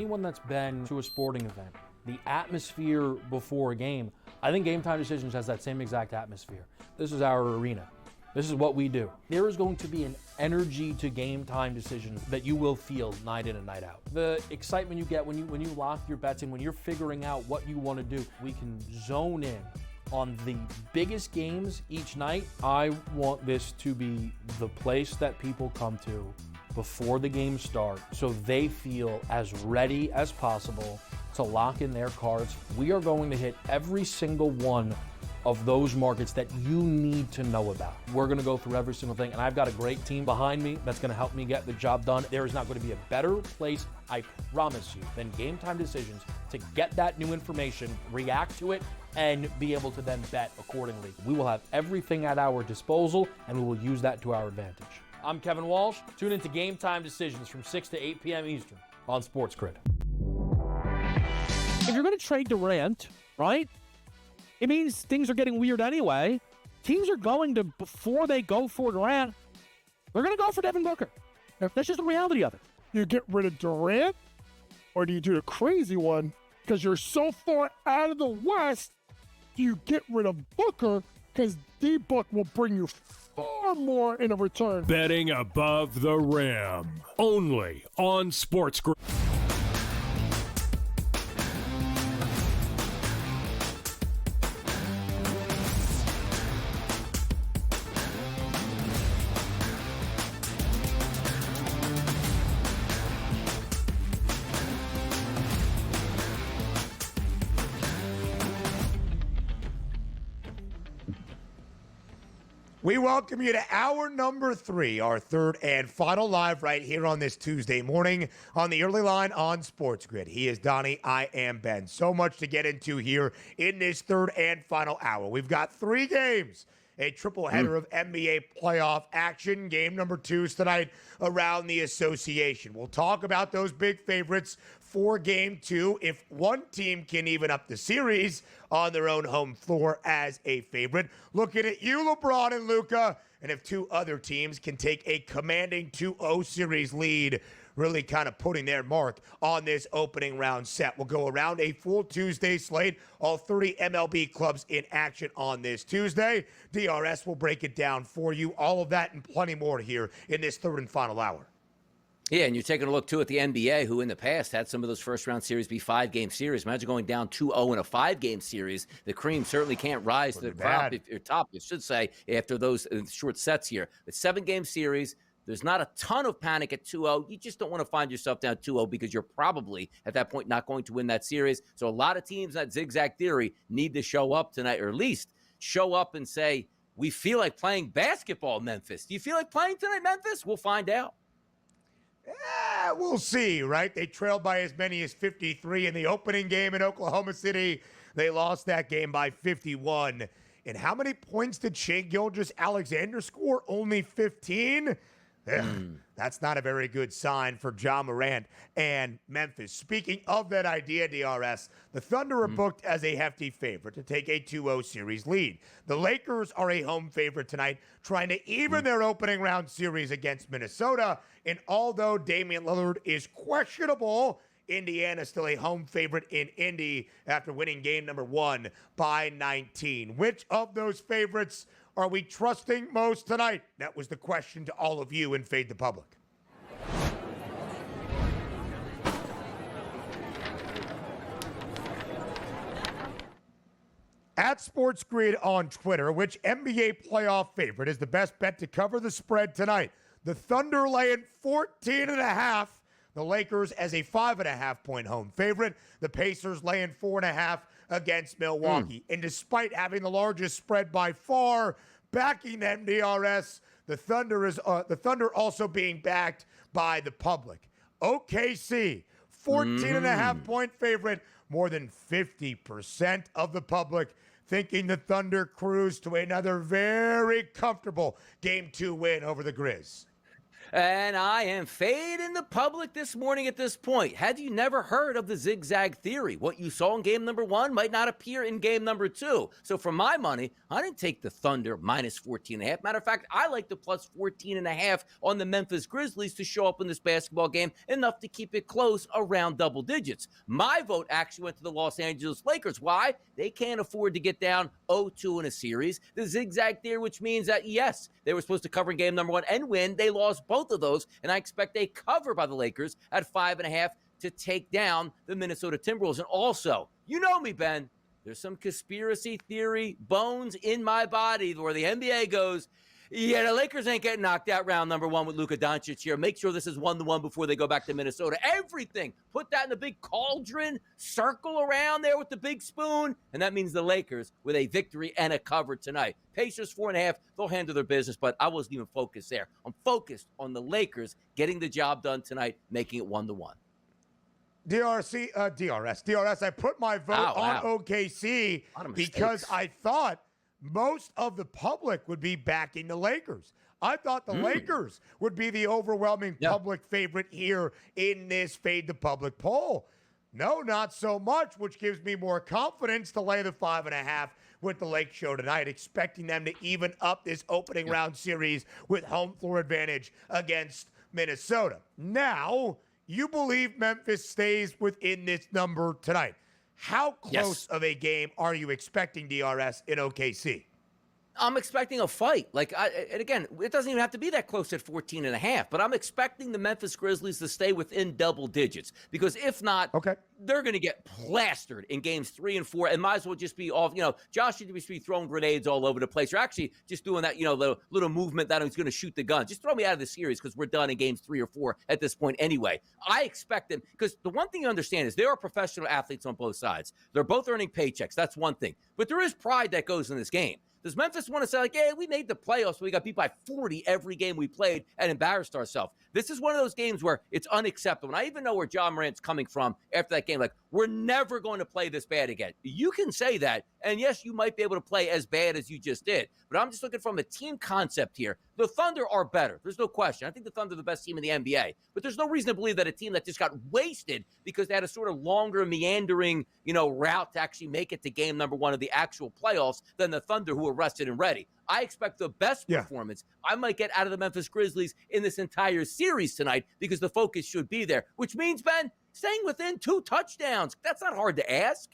anyone that's been to a sporting event, the atmosphere before a game, I think Game Time Decisions has that same exact atmosphere. This is our arena. This is what we do. There is going to be an energy to Game Time Decisions that you will feel night in and night out. The excitement you get when you lock your bets in, when you're figuring out what you want to do, we can zone in on the biggest games each night. I want this to be the place that people come to before the games start so they feel as ready as possible to lock in their cards. We are going to hit every single one of those markets that you need to know about. We're gonna go through every single thing, and I've got a great team behind me that's gonna help me get the job done. There is not gonna be a better place, I promise you, than Game Time Decisions to get that new information, react to it, and be able to then bet accordingly. We will have everything at our disposal, and we will use that to our advantage. I'm Kevin Walsh. Tune into Game Time Decisions from 6 to 8 p.m. Eastern on SportsGrid. If you're gonna trade Durant, right? It means things are getting weird anyway. Teams are going to, before they go for Durant, they're going to go for Devin Booker. That's just the reality of it. You get rid of Durant, or do you do the crazy one? Because you're so far out of the West, you get rid of Booker because D-Book will bring you far more in a return. Betting above the rim. Only on SportsGrid. We welcome you to hour number 3, our third and final live right here on this Tuesday morning on the early line on SportsGrid. He is Donnie, I am Ben. So much to get into here in this third and final hour. We've got 3 games, a triple header of NBA playoff action. Game number 2 is tonight around the association. We'll talk about those big favorites for game 2. If one team can even up the series on their own home floor as a favorite. Looking at you, LeBron and Luka. And if 2 other teams can take a commanding 2-0 series lead, really kind of putting their mark on this opening round set. We'll go around a full Tuesday slate, all 30 MLB clubs in action on this Tuesday. DRS will break it down for you. All of that and plenty more here in this third and final hour. Yeah, and you're taking a look, too, at the NBA, who in the past had some of those first-round series be 5-game series. Imagine going down 2-0 in a 5-game series. The cream certainly can't rise to the top, you should say, after those short sets here. The 7-game series, there's not a ton of panic at 2-0. You just don't want to find yourself down 2-0 because you're probably, at that point, not going to win that series. So a lot of teams, that zigzag theory, need to show up tonight, or at least show up and say, we feel like playing basketball, Memphis. Do you feel like playing tonight, Memphis? We'll find out. Yeah, we'll see, right? They trailed by as many as 53 in the opening game in Oklahoma City. They lost that game by 51. And how many points did Shai Gilgeous-Alexander score? Only 15? That's not a very good sign for Ja Morant and Memphis. Speaking of that idea, DRS, the Thunder are booked as a hefty favorite to take a 2-0 series lead. The Lakers are a home favorite tonight, trying to even their opening round series against Minnesota. And although Damian Lillard is questionable, Indiana still a home favorite in Indy after winning game number 1 by 19. Which of those favorites are we trusting most tonight? That was the question to all of you in Fade the Public. At SportsGrid on Twitter, which NBA playoff favorite is the best bet to cover the spread tonight? The Thunder laying 14.5. The Lakers as a 5.5-point home favorite. The Pacers laying 4.5 against Milwaukee. And despite having the largest spread by far, backing them, DRS, the Thunder also being backed by the public. OKC, 14.5-point favorite. More than 50% of the public thinking the Thunder cruise to another very comfortable Game 2 win over the Grizz. And I am fading the public this morning at this point. Had you never heard of the zigzag theory? What you saw in game number 1 might not appear in game number 2. So for my money, I didn't take the Thunder minus 14.5. Matter of fact, I like the plus 14.5 on the Memphis Grizzlies to show up in this basketball game, enough to keep it close around double digits. My vote actually went to the Los Angeles Lakers. Why? They can't afford to get down 0-2 in a series. The zigzag theory, which means that, yes, they were supposed to cover in game number 1 and win. They lost both of those, and I expect a cover by the Lakers at 5.5 to take down the Minnesota Timberwolves. And also, you know me, Ben, there's some conspiracy theory bones in my body where the NBA goes, yeah, the Lakers ain't getting knocked out round number 1 with Luka Doncic here. Make sure this is 1-1 before they go back to Minnesota. Everything. Put that in a big cauldron, circle around there with the big spoon, and that means the Lakers with a victory and a cover tonight. Pacers 4.5, they'll handle their business, but I wasn't even focused there. I'm focused on the Lakers getting the job done tonight, making it 1-1. DRS. I put my vote on OKC because I thought most of the public would be backing the Lakers. I thought the Lakers would be the overwhelming public favorite here in this Fade the Public poll. No, not so much, which gives me more confidence to lay the 5.5 with the Lake Show tonight, expecting them to even up this opening round series with home floor advantage against Minnesota. Now, you believe Memphis stays within this number tonight. How close of a game are you expecting, DRS, in OKC? I'm expecting a fight. And again, it doesn't even have to be that close at 14.5, but I'm expecting the Memphis Grizzlies to stay within double digits, because if not, they're going to get plastered in games 3 and 4 and might as well just be off. Josh should just be throwing grenades all over the place, or actually just doing that, little movement that he's going to shoot the gun. Just throw me out of the series because we're done in games 3 or 4 at this point anyway. I expect them, because the one thing you understand is there are professional athletes on both sides. They're both earning paychecks. That's one thing. But there is pride that goes in this game. Does Memphis want to say, we made the playoffs, but we got beat by 40 every game we played and embarrassed ourselves? This is one of those games where it's unacceptable. And I even know where John Morant's coming from after that game. We're never going to play this bad again. You can say that, and yes, you might be able to play as bad as you just did. But I'm just looking from a team concept here. The Thunder are better. There's no question. I think the Thunder are the best team in the NBA. But there's no reason to believe that a team that just got wasted because they had a sort of longer, meandering, route to actually make it to game number 1 of the actual playoffs than the Thunder, who are rested and ready. I expect the best performance I might get out of the Memphis Grizzlies in this entire series tonight, because the focus should be there, which means, Ben, staying within 2 touchdowns. That's not hard to ask.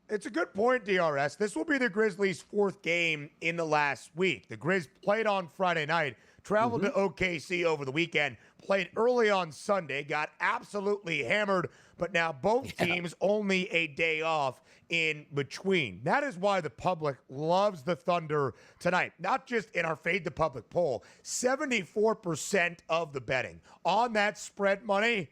It's a good point, DRS. This will be the Grizzlies' 4th game in the last week. The Grizz played on Friday night, traveled to OKC over the weekend, played early on Sunday, got absolutely hammered, but now both teams only a day off in between. That is why the public loves the Thunder tonight. Not just in our Fade the Public poll, 74% of the betting on that spread money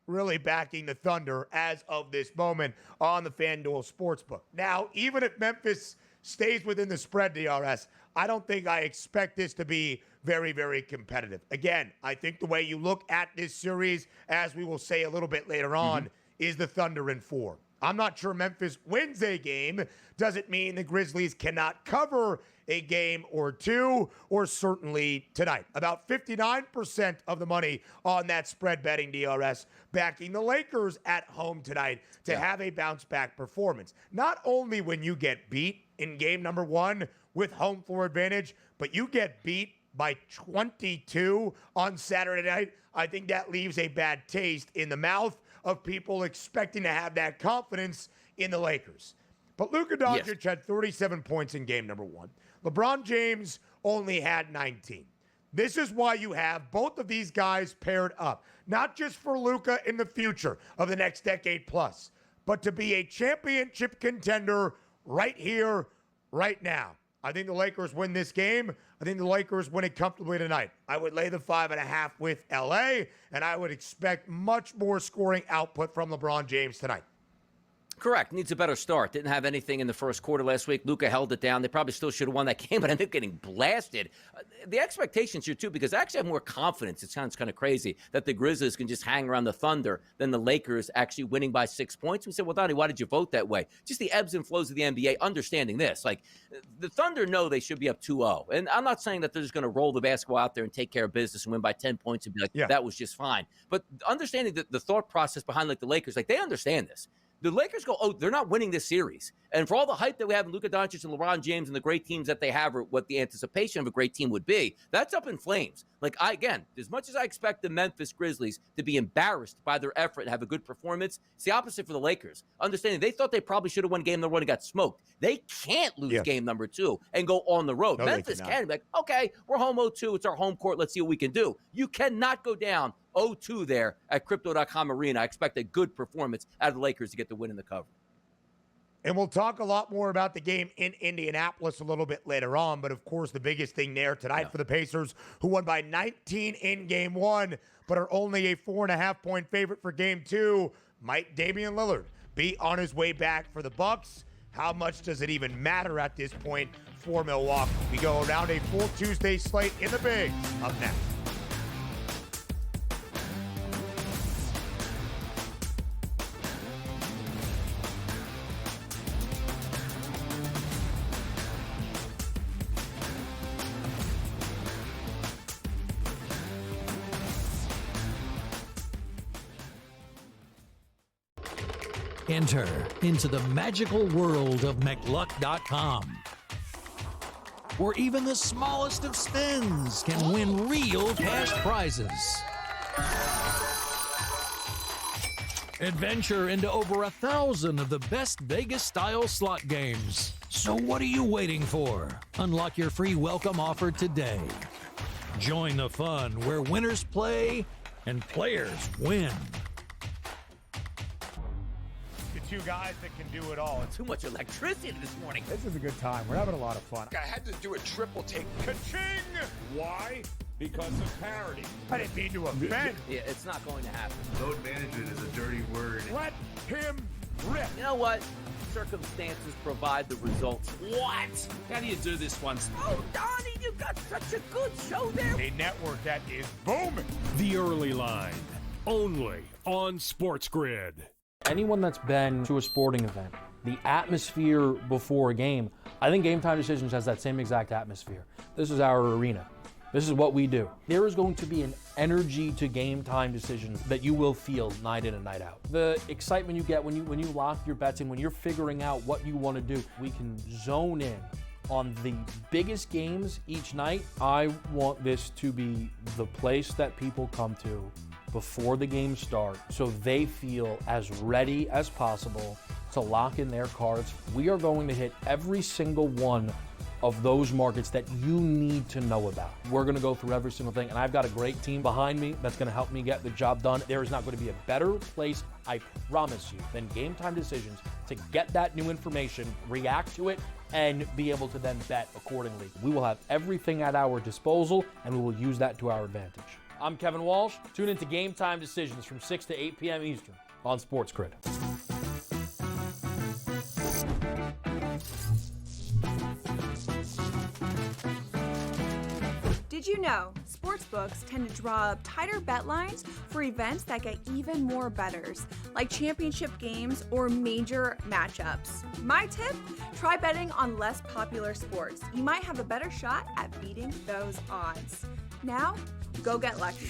really backing the Thunder as of this moment on the FanDuel Sportsbook. Now, even if Memphis stays within the spread, DRS, I don't think I expect this to be very, very competitive. Again, I think the way you look at this series, as we will say a little bit later on, is the Thunder in 4. I'm not sure Memphis wins a game. Doesn't mean the Grizzlies cannot cover a game or 2, or certainly tonight. About 59% of the money on that spread betting, DRS, backing the Lakers at home tonight to have a bounce-back performance. Not only when you get beat in game number 1 with home floor advantage, but you get beat by 22 on Saturday night. I think that leaves a bad taste in the mouth of people expecting to have that confidence in the Lakers. But Luka Doncic had 37 points in game number 1. LeBron James only had 19. This is why you have both of these guys paired up, not just for Luka in the future of the next decade plus, but to be a championship contender right here, right now. I think the Lakers win this game. I think the Lakers win it comfortably tonight. I would lay the 5.5 with LA, and I would expect much more scoring output from LeBron James tonight. Correct. Needs a better start. Didn't have anything in the first quarter last week. Luka held it down. They probably still should have won that game, but ended up getting blasted. The expectations here, too, because I actually have more confidence. It sounds kind of crazy that the Grizzlies can just hang around the Thunder than the Lakers actually winning by 6 points. We said, well, Donnie, why did you vote that way? Just the ebbs and flows of the NBA, understanding this. Like, the Thunder know they should be up 2-0. And I'm not saying that they're just going to roll the basketball out there and take care of business and win by 10 points and be like, that was just fine. But understanding the thought process behind, like, the Lakers, like, they understand this. The Lakers go, oh, they're not winning this series. And for all the hype that we have in Luka Doncic and LeBron James and the great teams that they have, or what the anticipation of a great team would be, that's up in flames. Like, again, as much as I expect the Memphis Grizzlies to be embarrassed by their effort and have a good performance, it's the opposite for the Lakers. Understanding they thought they probably should have won game number 1 and got smoked. They can't lose game number 2 and go on the road. No, Memphis can be like, okay, we're home 0-2. It's our home court. Let's see what we can do. You cannot go down 0-2 there at Crypto.com Arena. I expect a good performance out of the Lakers to get the win in the cover. And we'll talk a lot more about the game in Indianapolis a little bit later on. But, of course, the biggest thing there tonight for the Pacers, who won by 19 in Game 1, but are only a 4.5-point favorite for Game 2. Might Damian Lillard be on his way back for the Bucks? How much does it even matter at this point for Milwaukee? We go around a full Tuesday slate in the Bigs. Up next. Enter into the magical world of McLuck.com, where even the smallest of spins can win real cash prizes. Adventure into over 1,000 of the best Vegas-style slot games. So what are you waiting for? Unlock your free welcome offer today. Join the fun where winners play and players win. Two guys that can do it all. Too much electricity this morning. This is a good time. We're having a lot of fun. I had to do a triple take. Ka-ching! Why? Because of parity. I didn't mean to offend. Yeah, it's not going to happen. Load management is a dirty word. Let him rip. You know what? Circumstances provide the results. What? How do you do this one? Oh, Donnie, you got such a good show there. A network that is booming. The Early Line, only on SportsGrid. Anyone that's been to a sporting event, the atmosphere before a game, I think Game Time Decisions has that same exact atmosphere. This is our arena. This is what we do. There is going to be an energy to Game Time Decisions that you will feel night in and night out. The excitement you get when you lock your bets in, when you're figuring out what you want to do, we can zone in on the biggest games each night. I want this to be the place that people come to before the games start so they feel as ready as possible to lock in their cards. We are going to hit every single one of those markets that you need to know about. We're going to go through every single thing, and I've got a great team behind me that's going to help me get the job done. There is not going to be a better place, I promise you, than Game Time Decisions to get that new information, react to it, and be able to then bet accordingly. We will have everything at our disposal, and we will use that to our advantage. I'm Kevin Walsh. Tune into Game Time Decisions from 6 to 8 p.m. Eastern on SportsGrid. Did you know sportsbooks tend to draw up tighter bet lines for events that get even more bettors, like championship games or major matchups? My tip? Try betting on less popular sports. You might have a better shot at beating those odds. Now, go get lucky.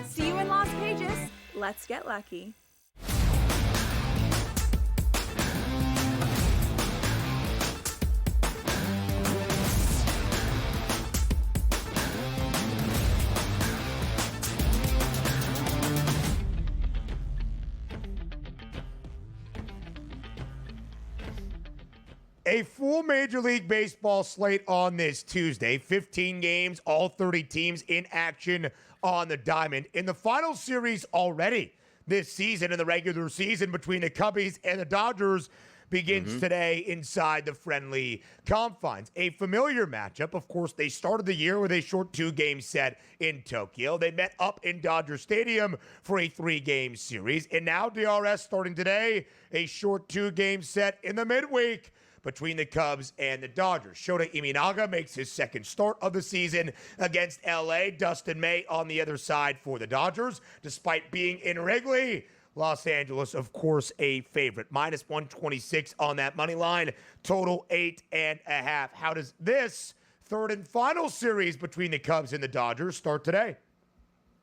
See you in Las Vegas. Let's get lucky. A full Major League Baseball slate on this Tuesday. 15 games, all 30 teams in action on the diamond. In the final series already this season, in the regular season between the Cubbies and the Dodgers, begins today inside the friendly confines. A familiar matchup. Of course, they started the year with a short 2-game set in Tokyo. They met up in Dodger Stadium for a 3-game series. And now DRS starting today, a short 2-game set in the midweek between the Cubs and the Dodgers. Shota Imanaga makes his second start of the season against LA. Dustin May on the other side for the Dodgers, despite being in Wrigley. Los Angeles, of course, a favorite. Minus 126 on that money line. Total 8.5. How does this third and final series between the Cubs and the Dodgers start today?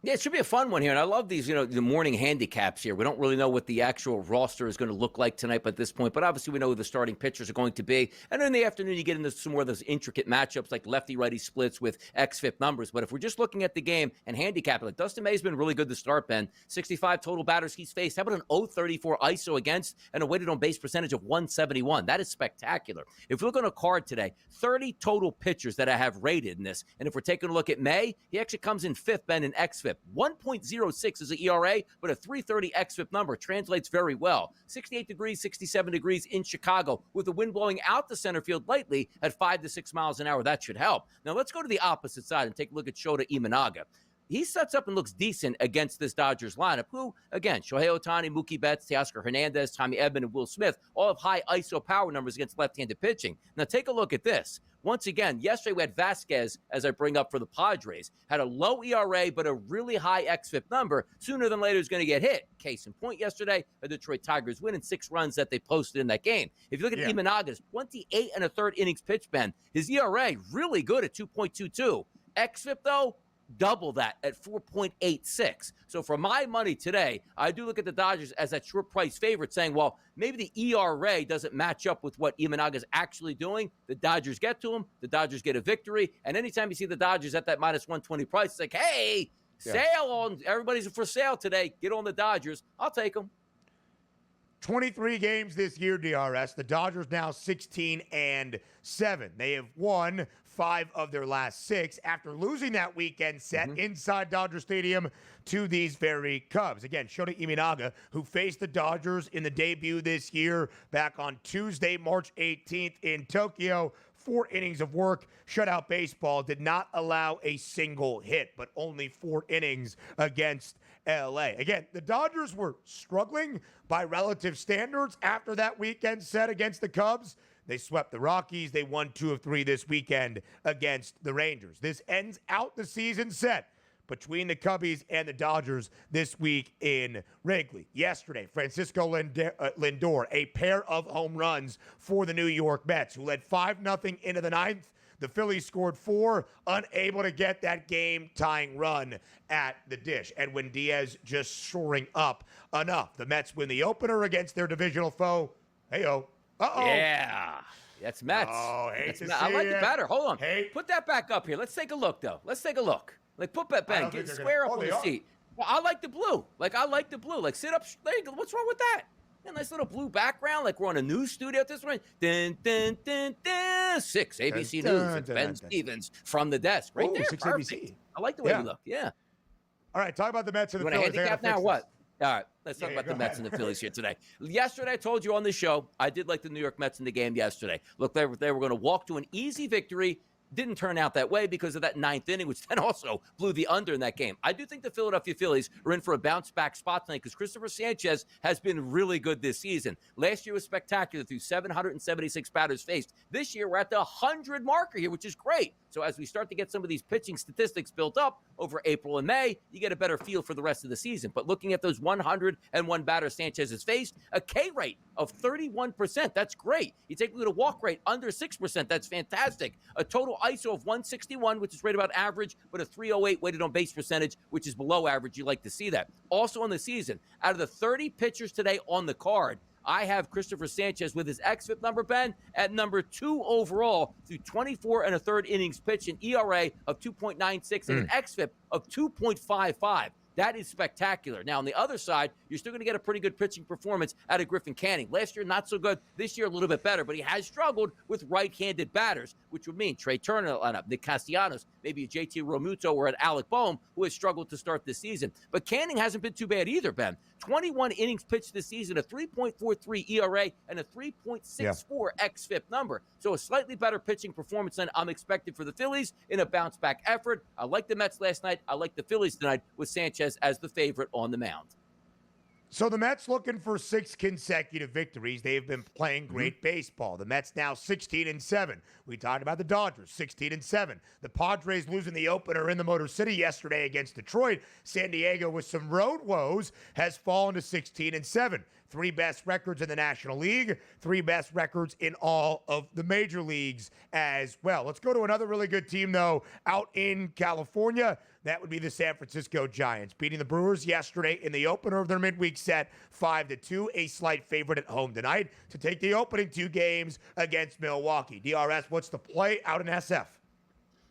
Yeah, it should be a fun one here. And I love these, the morning handicaps here. We don't really know what the actual roster is going to look like tonight at this point, but obviously we know who the starting pitchers are going to be. And then in the afternoon, you get into some more of those intricate matchups like lefty-righty splits with xFIP numbers. But if we're just looking at the game and handicapping it, Dustin May's been really good to start, Ben. 65 total batters he's faced. How about an 0.34 ISO against and a weighted on base percentage of 171? That is spectacular. If we look on a card today, 30 total pitchers that I have rated in this. And if we're taking a look at May, he actually comes in fifth, Ben, in xFIP. 1.06 is an ERA, but a 330 xFIP number translates very well. 68 degrees, 67 degrees in Chicago with the wind blowing out the center field lightly at 5 to 6 miles an hour. That should help. Now let's go to the opposite side and take a look at Shota Imanaga. He sets up and looks decent against this Dodgers lineup, who, again, Shohei Ohtani, Mookie Betts, Teoscar Hernandez, Tommy Edman, and Will Smith all have high ISO power numbers against left-handed pitching. Now take a look at this. Once again, yesterday we had Vasquez, as I bring up for the Padres, had a low ERA but a really high xFIP number. Sooner than later is going to get hit. Case in point yesterday, the Detroit Tigers win in 6 runs that they posted in that game. If you look at Imanaga's 28 and a third innings pitch, Ben, his ERA really good at 2.22. xFIP, though, double that at 4.86. So for my money today, I do look at the Dodgers as that short price favorite, saying, well, maybe the ERA doesn't match up with what Imanaga's actually doing. The Dodgers get to him. The Dodgers get a victory. And anytime you see the Dodgers at that minus 120 price, it's like, hey, sale on, everybody's for sale today. Get on the Dodgers. I'll take them. 23 games this year, DRS. The Dodgers now 16-7. They have won 5 of their last 6 after losing that weekend set inside Dodger Stadium to these very Cubs. Again, Shota Imanaga, who faced the Dodgers in the debut this year back on Tuesday, March 18th in Tokyo. 4 innings of work, shutout baseball, did not allow a single hit, but only 4 innings against LA. Again, the Dodgers were struggling by relative standards after that weekend set against the Cubs. They swept the Rockies. They won 2 of 3 this weekend against the Rangers. This ends out the season set between the Cubbies and the Dodgers this week in Wrigley. Yesterday, Francisco Lindor, a pair of home runs for the New York Mets, who led 5-0 into the 9th. The Phillies scored 4, unable to get that game-tying run at the dish. Edwin Diaz just shoring up enough. The Mets win the opener against their divisional foe. Hey-oh. Uh-oh. Yeah. That's Mets. Oh, I like it better. Hold on. Put that back up here. Let's take a look, though. Let's take a look. Like, put that back. Get square up on the seat. Well, I like the blue. Like, sit up. What's wrong with that? A nice little blue background, like we're on a news studio at this point. Dun, dun, dun, dun. 6 ABC News. It's Ben Stevens from the desk. Right there. 6 Perfect. ABC. I like the way you look. Yeah. All right, talk about the Mets and the Phillies. You want to handicap now or what? All right, let's talk about the Mets and the Phillies here today. Yesterday, I told you on the show, I did like the New York Mets in the game yesterday. Look, they were going to walk to an easy victory. Didn't turn out that way because of that 9th inning, which then also blew the under in that game. I do think the Philadelphia Phillies are in for a bounce-back spot tonight because Christopher Sanchez has been really good this season. Last year was spectacular through 776 batters faced. This year, we're at the 100 marker here, which is great. So as we start to get some of these pitching statistics built up over April and May, you get a better feel for the rest of the season. But looking at those 101 batters Sanchez has faced, a K rate of 31%, that's great. You take a look at a walk rate under 6%, that's fantastic. A total ISO of 161, which is right about average, but a 308 weighted on base percentage, which is below average. You like to see that. Also on the season, out of the 30 pitchers today on the card, I have Christopher Sanchez with his xFIP number, Ben, at number 2 overall through 24 and a third innings pitched, an ERA of 2.96 and an xFIP of 2.55. That is spectacular. Now, on the other side, you're still going to get a pretty good pitching performance out of Griffin Canning. Last year, not so good. This year, a little bit better, but he has struggled with right-handed batters, which would mean Trey Turner lineup, Nick Castellanos, maybe a JT Realmuto or an Alec Boehm, who has struggled to start this season. But Canning hasn't been too bad either, Ben. 21 innings pitched this season, a 3.43 ERA and a 3.64 xFIP number. So a slightly better pitching performance than I'm expected for the Phillies in a bounce-back effort. I like the Mets last night. I like the Phillies tonight with Sanchez as the favorite on the mound. So the Mets looking for 6 consecutive victories. They've been playing great baseball. The Mets now 16-7. We talked about the Dodgers, 16-7. The Padres losing the opener in the Motor City yesterday against Detroit. San Diego, with some road woes, has fallen to 16-7. 3 best records in the National League, 3 best records in all of the major leagues as well. Let's go to another really good team, though, out in California. That would be the San Francisco Giants, beating the Brewers yesterday in the opener of their midweek set, 5-2, a slight favorite at home tonight to take the opening 2 games against Milwaukee. DRS, what's the play out in SF?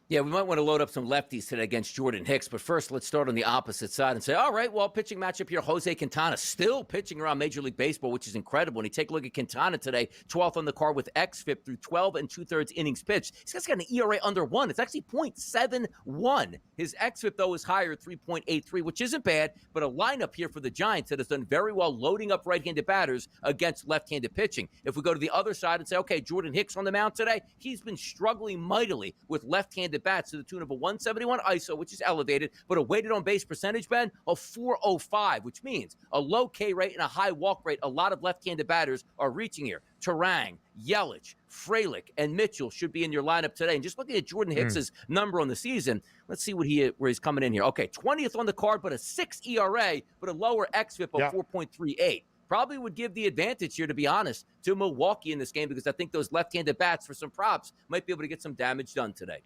Yeah, we might want to load up some lefties today against Jordan Hicks, but first let's start on the opposite side and say, all right, well, pitching matchup here, Jose Quintana still pitching around Major League Baseball, which is incredible. And you take a look at Quintana today, 12th on the card with xFIP through 12 2/3 innings pitched. He's got an ERA under 1. It's actually .71. His xFIP, though, is higher at 3.83, which isn't bad, but a lineup here for the Giants that has done very well loading up right-handed batters against left-handed pitching. If we go to the other side and say, okay, Jordan Hicks on the mound today, he's been struggling mightily with left-handed bats to the tune of a 171 ISO, which is elevated, but a weighted on base percentage, Ben, of 405, which means a low K rate and a high walk rate. A lot of left-handed batters are reaching here. Turang, Yelich, Frelick, and Mitchell should be in your lineup today. And just looking at Jordan Hicks's number on the season, let's see where he's coming in here. Okay, 20th on the card, but a 6 ERA, but a lower xFIP of 4.38. Probably would give the advantage here, to be honest, to Milwaukee in this game, because I think those left-handed bats, for some props, might be able to get some damage done today.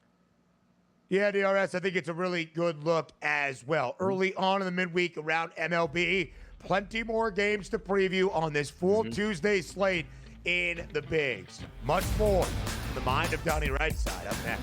Yeah, DRS, I think it's a really good look as well. Early on in the midweek around MLB, plenty more games to preview on this full Tuesday slate in the bigs. Much more. The mind of Donnie Rightside up next.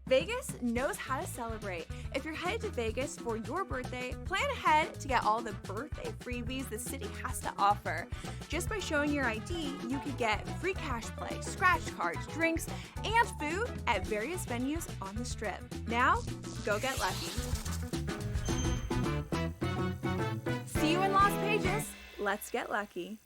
Vegas knows how to celebrate. If you're headed to Vegas for your birthday, plan ahead to get all the birthday freebies the city has to offer. Just by showing your ID, you could get free cash play, scratch cards, drinks, and food at various venues on the Strip. Now, go get lucky. See you in Las Vegas. Let's get lucky.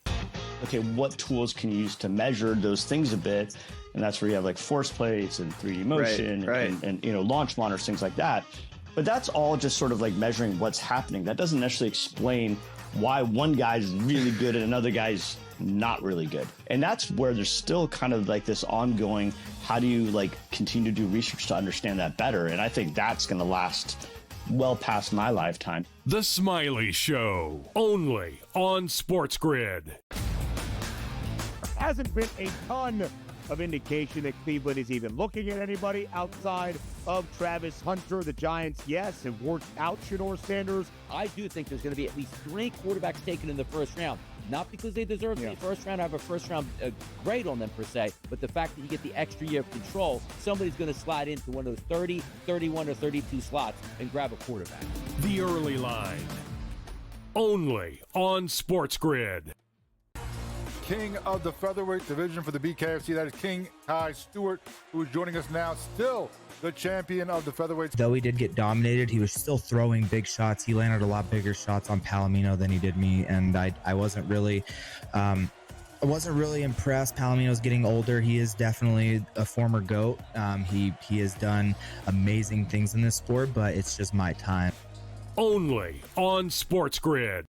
Okay, what tools can you use to measure those things a bit? And that's where you have like force plates and 3D motion and launch monitors, things like that. But that's all just sort of like measuring what's happening. That doesn't necessarily explain why one guy's really good and another guy's not really good. And that's where there's still kind of like this ongoing, how do you like continue to do research to understand that better? And I think that's going to last well past my lifetime. The Smiley Show, only on SportsGrid. Hasn't been a ton of indication that Cleveland is even looking at anybody outside of Travis Hunter. The Giants, yes, have worked out Shedeur Sanders. I do think there's going to be at least 3 quarterbacks taken in the first round. Not because they deserve the first round, have a first round grade on them per se, but the fact that you get the extra year of control, somebody's going to slide into one of those 30, 31, or 32 slots and grab a quarterback. The Early Line, only on SportsGrid. King of the featherweight division for the BKFC, that is King Kai Stewart, who is joining us now, still the champion of the featherweight. Though he did get dominated, he was still throwing big shots. He landed a lot bigger shots on Palomino than he did me, and I wasn't really impressed. Palomino's getting older. He is definitely a former GOAT. He has done amazing things in this sport, but it's just my time. Only on SportsGrid.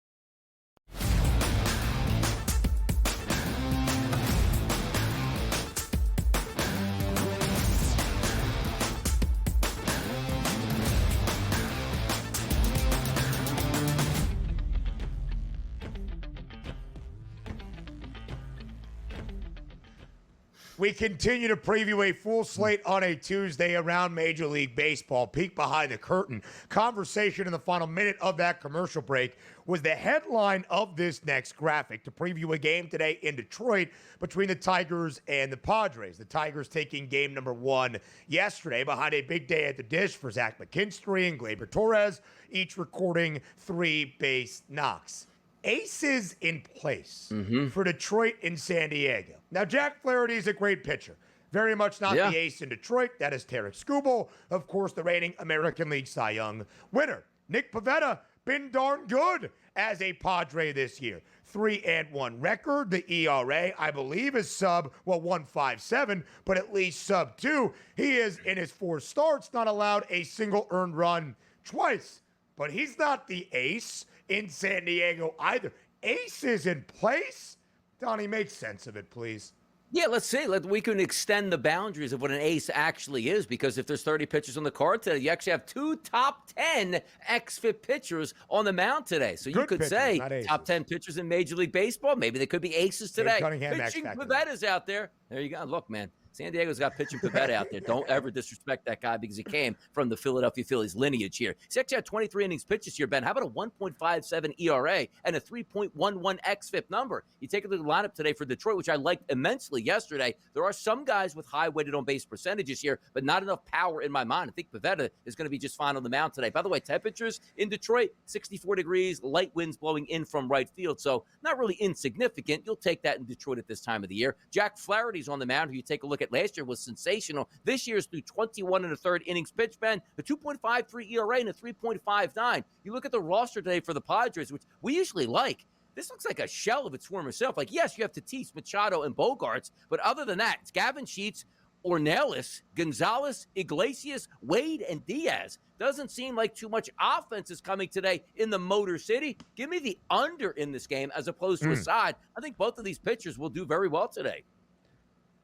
We continue to preview a full slate on a Tuesday around Major League Baseball. Peek behind the curtain. Conversation in the final minute of that commercial break was the headline of this next graphic to preview a game today in Detroit between the Tigers and the Padres. The Tigers taking game number 1 yesterday behind a big day at the dish for Zach McKinstry and Gleyber Torres, each recording 3 base knocks. Aces in place for Detroit and San Diego. Now, Jack Flaherty is a great pitcher. Very much not the ace in Detroit. That is Tarek Skubal, of course, the reigning American League Cy Young winner. Nick Pivetta, been darn good as a Padre this year. 3-1 record. The ERA, I believe, is sub 1.57, but at least sub 2. He is, in his 4 starts, not allowed a single earned run twice. But he's not the ace in San Diego either. Ace is in place. Donnie, make sense of it, please. Yeah, let's see. We can extend the boundaries of what an ace actually is, because if there's 30 pitchers on the card today, you actually have 2 top 10 xFIP pitchers on the mound today. So you could say top 10 pitchers in Major League Baseball. Maybe they could be aces today. Pitching Pavetta's out there. There you go. Look, man. San Diego's got pitching Pivetta out there. Don't ever disrespect that guy because he came from the Philadelphia Phillies lineage here. He's actually had 23 innings pitched this year, Ben. How about a 1.57 ERA and a 3.11 xFIP number? You take a look at the lineup today for Detroit, which I liked immensely yesterday. There are some guys with high weighted on base percentages here, but not enough power in my mind. I think Pivetta is going to be just fine on the mound today. By the way, temperatures in Detroit, 64 degrees, light winds blowing in from right field, so not really insignificant. You'll take that in Detroit at this time of the year. Jack Flaherty's on the mound, who you take a look at last year was sensational. This year's through 21 1/3 innings pitched, Ben, a 2.53 ERA and a 3.59. You look at the roster today for the Padres, which we usually like. This looks like a shell of its former self. Like, yes, you have Tatis, Machado, and Bogarts, but other than that, it's Gavin Sheets, Ornelas, Gonzalez, Iglesias, Wade, and Diaz. Doesn't seem like too much offense is coming today in the Motor City. Give me the under in this game as opposed to a side. I think both of these pitchers will do very well today.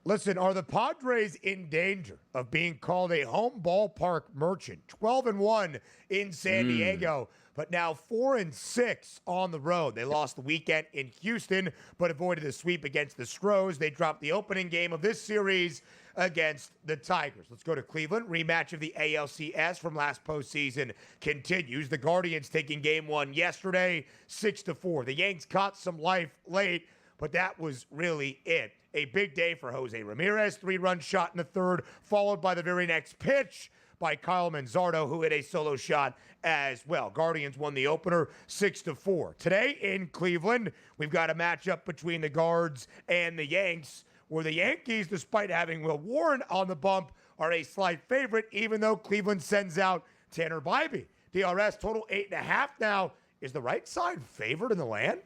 Listen, are the Padres in danger of being called a home ballpark merchant? 12-1 in San Diego, but now 4-6 on the road. They lost the weekend in Houston, but avoided the sweep against the Stros. They dropped the opening game of this series against the Tigers. Let's go to Cleveland. Rematch of the ALCS from last postseason continues. The Guardians taking game 1 yesterday, 6-4. The Yanks caught some life late, but that was really it. A big day for Jose Ramirez, 3-run shot in the third, followed by the very next pitch by Kyle Manzardo, who hit a solo shot as well. Guardians won the opener 6-4. Today in Cleveland, we've got a matchup between the Guards and the Yanks, where the Yankees, despite having Will Warren on the bump, are a slight favorite, even though Cleveland sends out Tanner Bybee. DRS total 8.5 now. Is the right side favored in the land?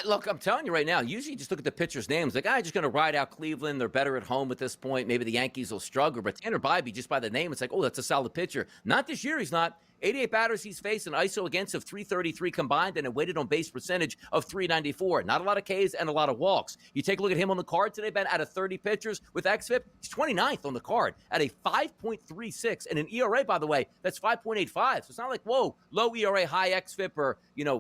Look, I'm telling you right now, usually you just look at the pitchers' names. Like, just going to ride out Cleveland. They're better at home at this point. Maybe the Yankees will struggle. But Tanner Bybee, just by the name, it's like, oh, that's a solid pitcher. Not this year, he's not. 88 batters he's faced, an ISO against of 333 combined, and a weighted on base percentage of 394. Not a lot of Ks and a lot of walks. You take a look at him on the card today, Ben, out of 30 pitchers with xFIP, he's 29th on the card at a 5.36 and an ERA, by the way, that's 5.85. So it's not like, whoa, low ERA, high xFIP, or,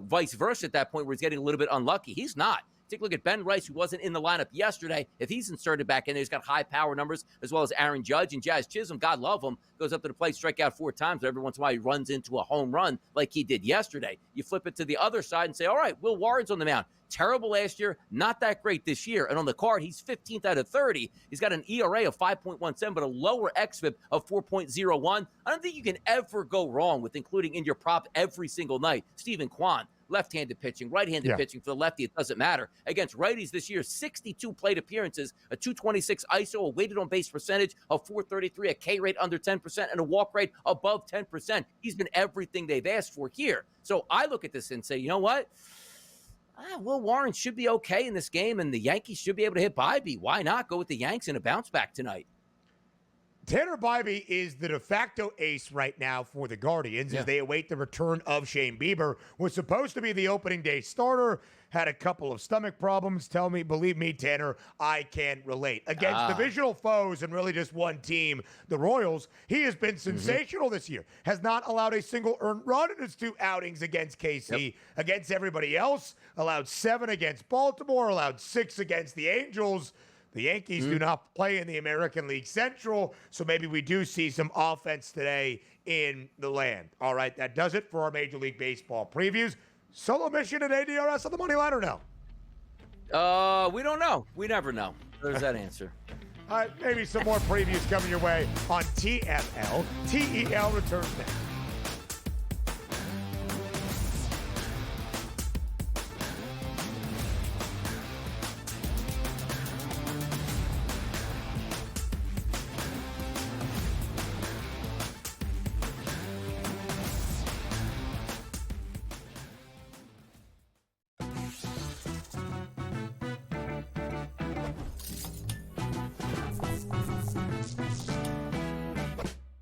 vice versa at that point where he's getting a little bit unlucky. He's not. Take a look at Ben Rice, who wasn't in the lineup yesterday. If he's inserted back in there, he's got high power numbers, as well as Aaron Judge and Jazz Chisholm. God love him. Goes up to the plate, strike out 4 times, but every once in a while he runs into a home run like he did yesterday. You flip it to the other side and say, all right, Will Warren's on the mound. Terrible last year, not that great this year. And on the card, he's 15th out of 30. He's got an ERA of 5.17, but a lower xFIP of 4.01. I don't think you can ever go wrong with including in your prop every single night Stephen Kwan. Left-handed pitching, right-handed pitching for the lefty, it doesn't matter. Against righties this year, 62 plate appearances, a 226 ISO, a weighted on base percentage of 433, a K rate under 10%, and a walk rate above 10%. He's been everything they've asked for here. So I look at this and say, you know what? Will Warren should be okay in this game, and the Yankees should be able to hit Bybee. Why not go with the Yanks in a bounce back tonight? Tanner Bybee is the de facto ace right now for the Guardians as they await the return of Shane Bieber. Was supposed to be the opening day starter, had a couple of stomach problems. Believe me, Tanner, I can relate. Against divisional foes and really just one team, the Royals, he has been sensational this year. Has not allowed a single earned run in his 2 outings against KC. Against everybody else, allowed 7 against Baltimore, allowed 6 against the Angels. The Yankees do not play in the American League Central, so maybe we do see some offense today in the land. All right, that does it for our Major League Baseball previews. Solo mission at ADRS on the money line or no? We don't know. We never know. There's that answer. All right, maybe some more previews coming your way on TFL. TEL returns next.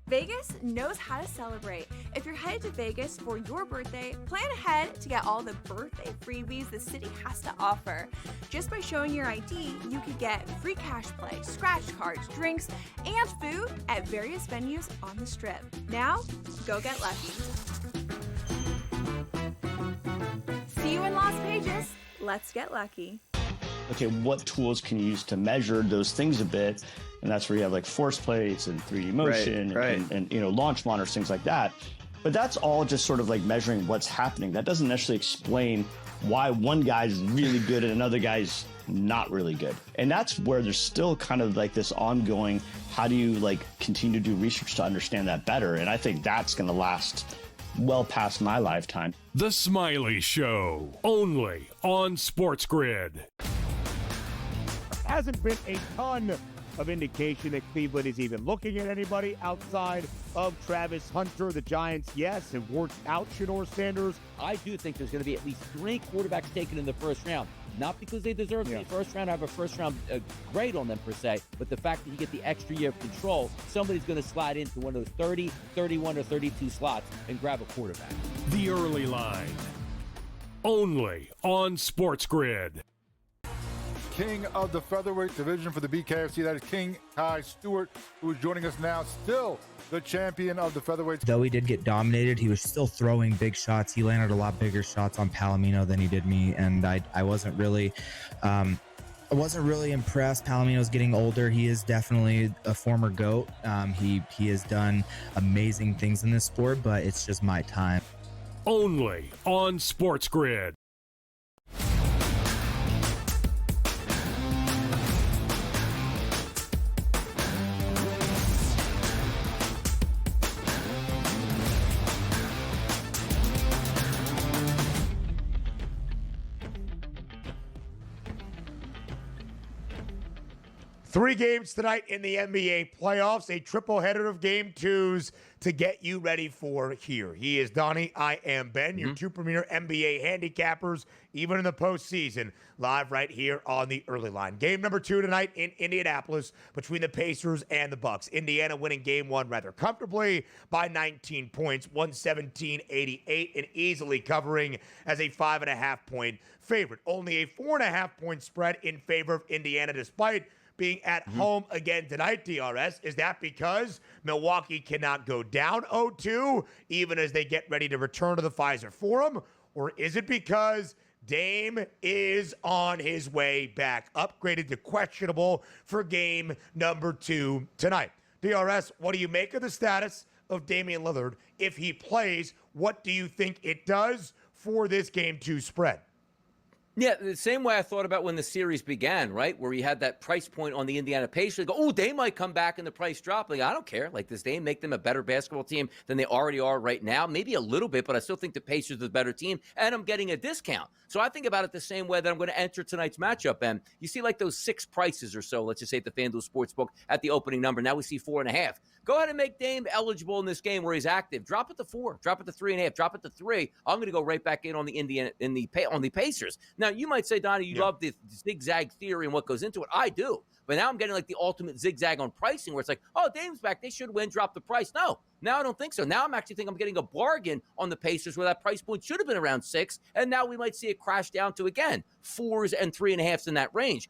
Vegas knows how to celebrate. If you're headed to Vegas for your birthday, plan ahead to get all the birthday freebies the city has to offer. Just by showing your ID, you could get free cash play, scratch cards, drinks, and food at various venues on the Strip. Now, go get lucky. See you in Las Vegas. Let's get lucky. Okay, what tools can you use to measure those things a bit? And that's where you have like force plates and 3D motion and you know, launch monitors, things like that. But that's all just sort of like measuring what's happening. That doesn't necessarily explain why one guy's really good and another guy's not really good. And that's where there's still kind of like this ongoing, how do you like continue to do research to understand that better? And I think that's going to last well past my lifetime. The Smiley Show, only on SportsGrid. Hasn't been a ton of indication that Cleveland is even looking at anybody outside of Travis Hunter. The Giants, yes, have worked out Shedeur Sanders. I do think there's going to be at least 3 quarterbacks taken in the first round. Not because they deserve the first round, have a first round grade on them per se, but the fact that you get the extra year of control, somebody's going to slide into one of those 30, 31, or 32 slots and grab a quarterback. The Early Line, only on SportsGrid. King of the featherweight division for the BKFC, that is King Kai Stewart, who is joining us now, still the champion of the featherweight. Though he did get dominated, he was still throwing big shots. He landed a lot bigger shots on Palomino than he did me, and I wasn't really impressed. Palomino's getting older. He is definitely a former GOAT. He has done amazing things in this sport, but it's just my time. Only on SportsGrid. Three games tonight in the NBA playoffs, a triple header of game twos to get you ready for here. He is Donnie, I am Ben, your two premier NBA handicappers, even in the postseason, live right here on the Early Line. Game number 2 tonight in Indianapolis between the Pacers and the Bucks. Indiana winning game 1 rather comfortably by 19 points, 117-88, and easily covering as a 5.5-point favorite. Only a 4.5-point spread in favor of Indiana despite being at home again tonight, DRS. Is that because Milwaukee cannot go down 0-2 even as they get ready to return to the Pfizer Forum? Or is it because Dame is on his way back, upgraded to questionable for game number 2 tonight? DRS, what do you make of the status of Damian Lillard? If he plays, what do you think it does for this game 2 spread? Yeah, the same way I thought about when the series began, right? Where you had that price point on the Indiana Pacers. Go, oh, they might come back and the price drop. Like, I don't care. Like, does they make them a better basketball team than they already are right now? Maybe a little bit, but I still think the Pacers are the better team, and I'm getting a discount. So I think about it the same way that I'm going to enter tonight's matchup. And you see like those 6 prices or so, let's just say at the FanDuel Sportsbook at the opening number. Now we see 4.5. Go ahead and make Dame eligible in this game where he's active. Drop it to 4. Drop it to 3.5. Drop it to 3. I'm going to go right back in on the Pacers. Now you might say, Donnie, you love the zigzag theory and what goes into it. I do. But now I'm getting like the ultimate zigzag on pricing where it's like, oh, Dame's back. They should win. Drop the price. No, now I don't think so. Now I'm actually thinking I'm getting a bargain on the Pacers where that price point should have been around 6. And now we might see it crash down to, again, 4s and 3.5s in that range.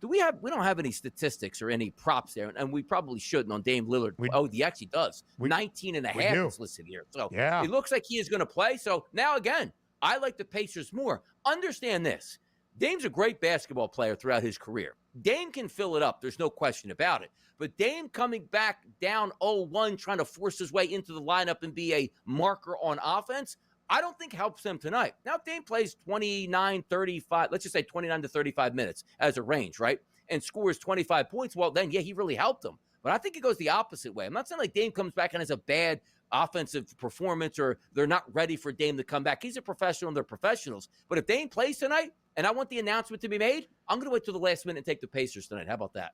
We don't have any statistics or any props there, and we probably shouldn't on Dame Lillard. He actually does. 19.5 is listed here. So it looks like he is going to play. So now, again, I like the Pacers more. Understand this. Dame's a great basketball player throughout his career. Dame can fill it up. There's no question about it. But Dame coming back down 0-1, trying to force his way into the lineup and be a marker on offense, I don't think helps them tonight. Now, if Dame plays 29, 35, let's just say 29 to 35 minutes as a range, right, and scores 25 points, well, then, yeah, he really helped them. But I think it goes the opposite way. I'm not saying like Dame comes back and has a bad offensive performance or they're not ready for Dame to come back. He's a professional and they're professionals. But if Dame plays tonight and I want the announcement to be made, I'm going to wait till the last minute and take the Pacers tonight. How about that?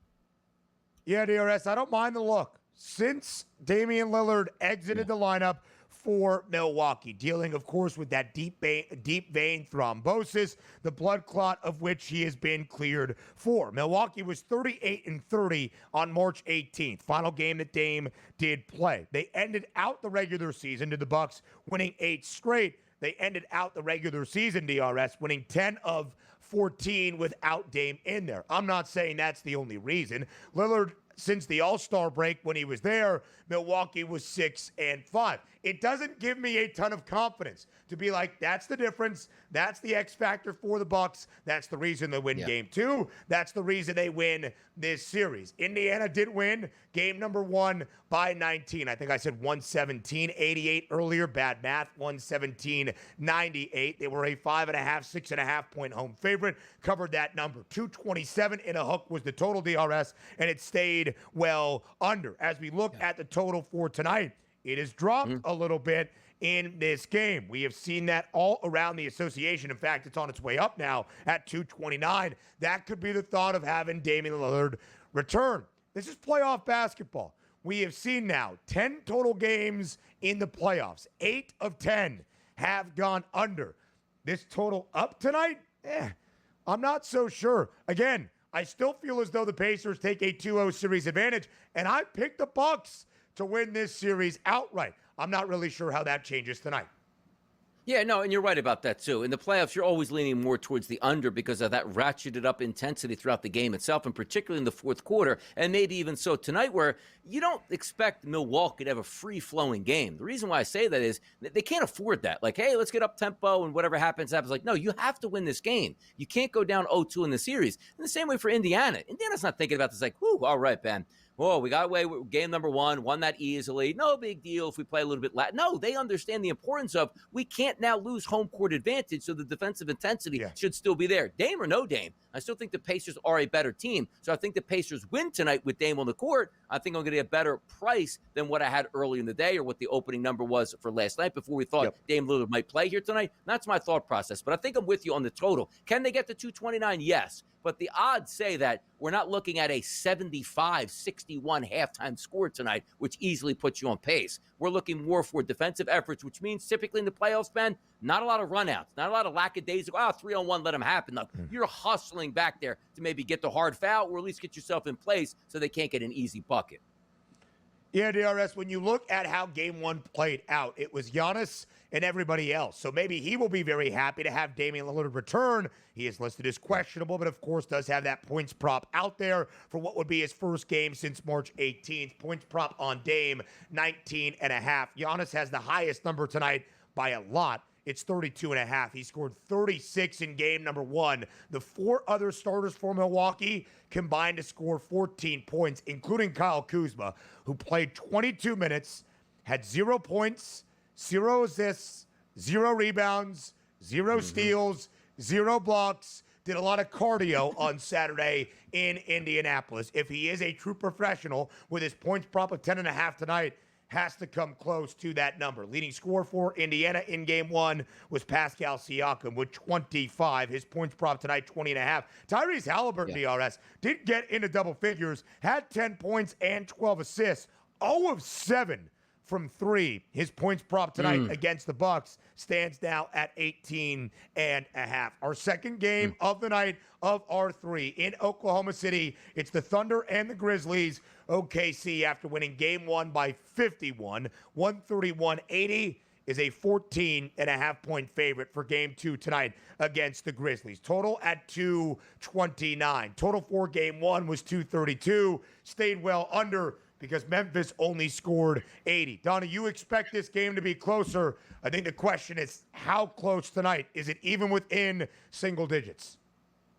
Yeah, DRS, I don't mind the look. Since Damian Lillard exited the lineup for Milwaukee, dealing, of course, with that deep vein thrombosis, the blood clot of which he has been cleared for. Milwaukee was 38-30 on March 18th, final game that Dame did play. They ended out the regular season to the Bucks, winning 8 straight. They ended out the regular season, DRS, winning 10 of 14 without Dame in there. I'm not saying that's the only reason. Lillard, since the All-Star break when he was there, Milwaukee was 6-5. It doesn't give me a ton of confidence to be like, that's the difference. That's the X factor for the Bucks. That's the reason they win game 2. That's the reason they win this series. Indiana did win game number 1 by 19. I think I said 117-88 earlier. Bad math. 117-98. They were a 5.5, 6.5 point home favorite. Covered that number. 227 in a hook was the total, DRS, and it stayed well under. As we look at the total for tonight, it has dropped a little bit in this game. We have seen that all around the association. In fact, it's on its way up now at 229. That could be the thought of having Damian Lillard return. This is playoff basketball. We have seen now 10 total games in the playoffs. 8 of 10 have gone under. This total up tonight? I'm not so sure. Again, I still feel as though the Pacers take a 2-0 series advantage, and I picked the Bucks to win this series outright. I'm not really sure how that changes tonight. Yeah, no, and you're right about that, too. In the playoffs, you're always leaning more towards the under because of that ratcheted up intensity throughout the game itself, and particularly in the fourth quarter, and maybe even so tonight, where you don't expect Milwaukee to have a free-flowing game. The reason why I say that is they can't afford that. Like, hey, let's get up tempo and whatever happens, happens. Like, no, you have to win this game. You can't go down 0-2 in the series. And the same way for Indiana. Indiana's not thinking about this like, whew, all right, Ben. Oh, we got away with game number 1, won that easily. No big deal if we play a little bit late. No, they understand the importance of we can't now lose home court advantage, so the defensive intensity should still be there. Dame or no Dame, I still think the Pacers are a better team. So I think the Pacers win tonight with Dame on the court. I think I'm going to get a better price than what I had early in the day or what the opening number was for last night before we thought Dame Lillard might play here tonight. That's my thought process. But I think I'm with you on the total. Can they get to 229? Yes. But the odds say that we're not looking at a 75-61 halftime score tonight, which easily puts you on pace. We're looking more for defensive efforts, which means typically in the playoffs, Ben, not a lot of runouts, not a lot of lackadaisical, 3-on-1, let them happen. Like, you're hustling back there to maybe get the hard foul or at least get yourself in place so they can't get an easy bucket. Yeah, DRS, when you look at how game 1 played out, it was Giannis and everybody else. So maybe he will be very happy to have Damian Lillard return. He is listed as questionable, but of course does have that points prop out there for what would be his first game since March 18th. Points prop on Dame, 19.5. Giannis has the highest number tonight by a lot. It's 32.5. He scored 36 in game number 1. The 4 other starters for Milwaukee combined to score 14 points, including Kyle Kuzma, who played 22 minutes, had 0 points, 0 assists, 0 rebounds, 0 steals, 0 blocks, did a lot of cardio on Saturday in Indianapolis. If he is a true professional with his points prop of 10.5 tonight, has to come close to that number. Leading scorer for Indiana in game 1 was Pascal Siakam with 25. His points prop tonight, 20.5. Tyrese Halliburton, DRS, did get into double figures, had 10 points and 12 assists, 0 of 7 from 3. His points prop tonight against the Bucks stands now at 18.5. Our second game of the night of R3 in Oklahoma City. It's the Thunder and the Grizzlies. OKC, after winning game 1 by 51, 131-80, is a 14.5-point favorite for game 2 tonight against the Grizzlies. Total at 229. Total for game 1 was 232. Stayed well under because Memphis only scored 80. Donnie, you expect this game to be closer. I think the question is how close tonight? Is it even within single digits?